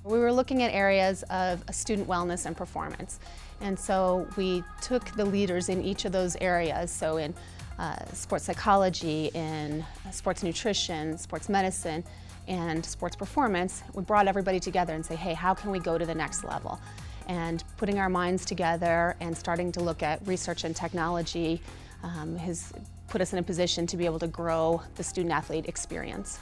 We were looking at areas of student wellness and performance. And so we took the leaders in each of those areas, so in sports psychology, in sports nutrition, sports medicine, and sports performance. We brought everybody together and say, hey, how can we go to the next level? And putting our minds together and starting to look at research and technology has put us in a position to be able to grow the student-athlete experience.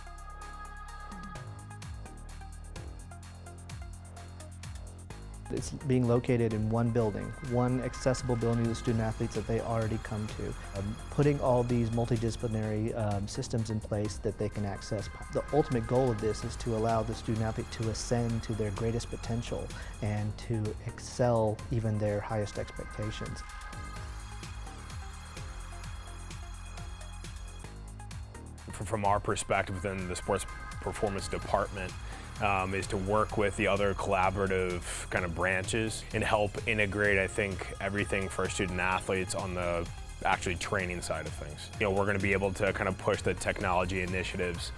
It's being located in one building, one accessible building to the student-athletes that they already come to. Putting all these multidisciplinary systems in place that they can access. The ultimate goal of this is to allow the student-athlete to ascend to their greatest potential and to excel even their highest expectations. From our perspective within the sports performance department, is to work with the other collaborative kind of branches and help integrate, I think, everything for student athletes on the actually training side of things. You know, we're going to be able to kind of push the technology initiatives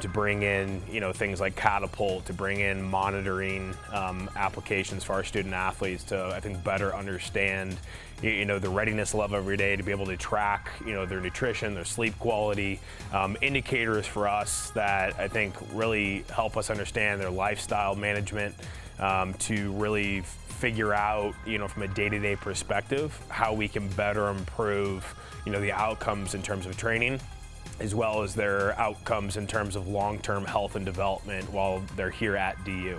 to bring in, you know, things like Catapult, to bring in monitoring applications for our student athletes to, I think, better understand, you know, the readiness level every day, to be able to track, you know, their nutrition, their sleep quality, indicators for us that I think really help us understand their lifestyle management, to really figure out, you know, from a day-to-day perspective, how we can better improve, you know, the outcomes in terms of training, as well as their outcomes in terms of long-term health and development while they're here at DU.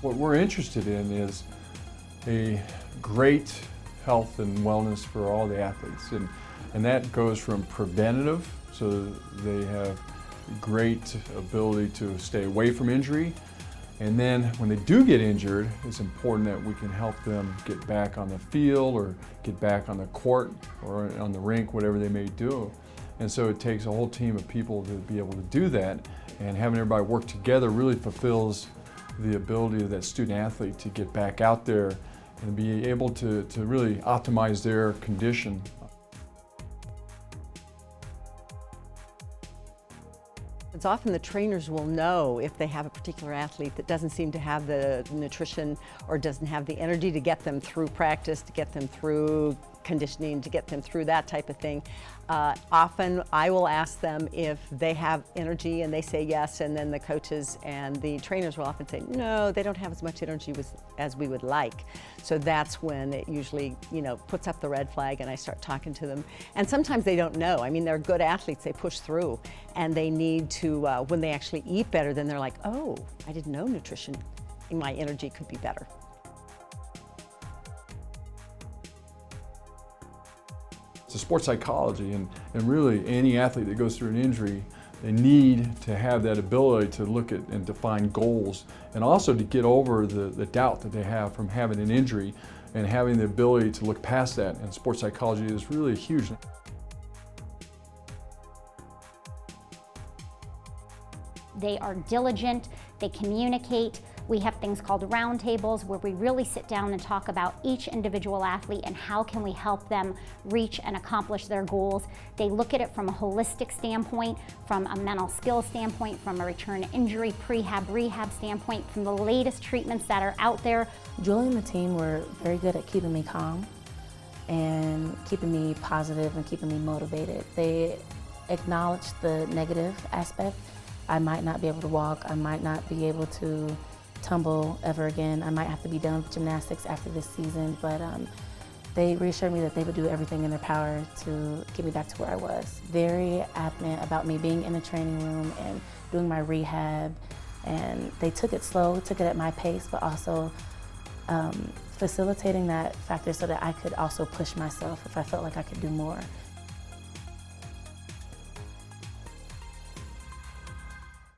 What we're interested in is a great health and wellness for all the athletes, and that goes from preventative, so they have great ability to stay away from injury, and then when they do get injured, it's important that we can help them get back on the field or get back on the court or on the rink, whatever they may do. And so it takes a whole team of people to be able to do that, and having everybody work together really fulfills the ability of that student athlete to get back out there and be able to really optimize their condition. It's often the trainers will know if they have a particular athlete that doesn't seem to have the nutrition or doesn't have the energy to get them through practice, to get them through conditioning, to get them through that type of thing. Often I will ask them if they have energy and they say yes, and then the coaches and the trainers will often say no, they don't have as much energy as we would like. So that's when it usually, you know, puts up the red flag and I start talking to them. And sometimes they don't know. I mean, they're good athletes, they push through, and they need to, when they actually eat better, then they're like, oh, I didn't know nutrition, my energy could be better. It's a sports psychology, and really any athlete that goes through an injury, they need to have that ability to look at and define goals, and also to get over the doubt that they have from having an injury and having the ability to look past that. And sports psychology is really huge. They are diligent, they communicate. We have things called roundtables where we really sit down and talk about each individual athlete and how can we help them reach and accomplish their goals. They look at it from a holistic standpoint, from a mental skill standpoint, from a return injury, prehab, rehab standpoint, from the latest treatments that are out there. Julie and the team were very good at keeping me calm and keeping me positive and keeping me motivated. They acknowledged the negative aspect. I might not be able to walk, I might not be able to tumble ever again. I might have to be done with gymnastics after this season, but they reassured me that they would do everything in their power to get me back to where I was. Very adamant about me being in the training room and doing my rehab, and they took it slow, took it at my pace, but also facilitating that factor so that I could also push myself if I felt like I could do more.